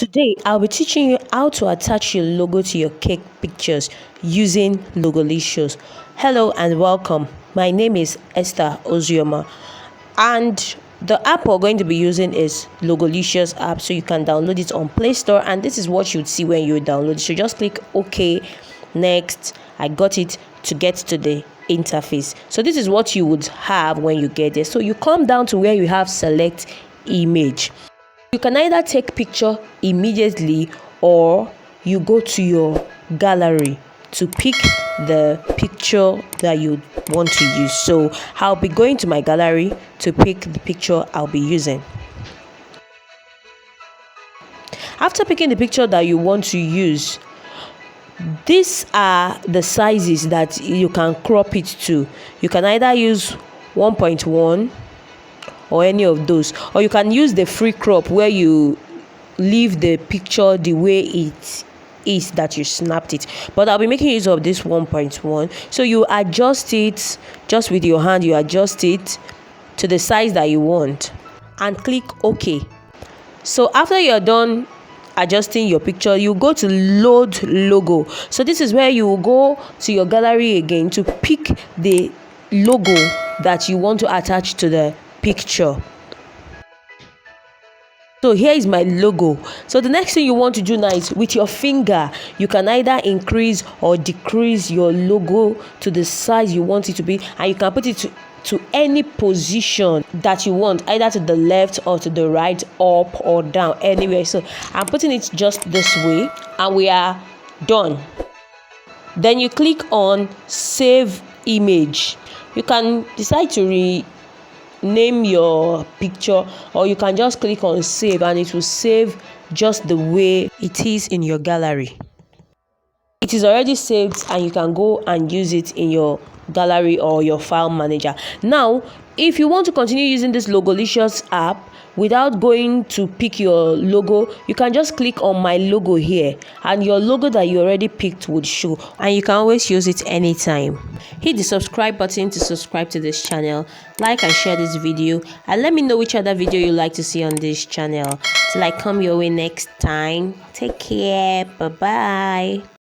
Today, I'll be teaching you how to attach your logo to your cake pictures using Logolicious. Hello and welcome. My name is Esther Ozioma, and the app we're going to be using is Logolicious app, so you can download it on Play Store, and this is what you'd see when you download it. So just click OK, next. I got it to get to the interface. So this is what you would have when you get there. So you come down to where you have select image. You can either take picture immediately or you go to your gallery to pick the picture that you want to use. So I'll be going to my gallery to pick the picture I'll be using. After picking the picture that you want to use, these are the sizes that you can crop it to. You can either use 1.1 or any of those, or you can use the free crop where you leave the picture the way it is that you snapped it. But I'll be making use of this 1.1. So you adjust it just with your hand, you adjust it to the size that you want and click OK. So after you're done adjusting your picture, you go to load logo. So this is where you will go to your gallery again to pick the logo that you want to attach to the picture. So here is my logo. So the next thing you want to do now is with your finger, you can either increase or decrease your logo to the size you want it to be, and you can put it to any position that you want, either to the left or to the right, up or down, anywhere. So I'm putting it just this way, and we are done. Then you click on save image. You can decide to rename your picture, or you can just click on save and it will save just the way it is in your gallery. It is already saved and you can go and use it in your gallery or your file manager. Now, if you want to continue using this Logolicious app without going to pick your logo, you can just click on my logo here and your logo that you already picked would show, and you can always use it anytime. Hit the subscribe button to subscribe to this channel, like and share this video, and let me know which other video you like to see on this channel. Till I come your way next time, take care, bye bye.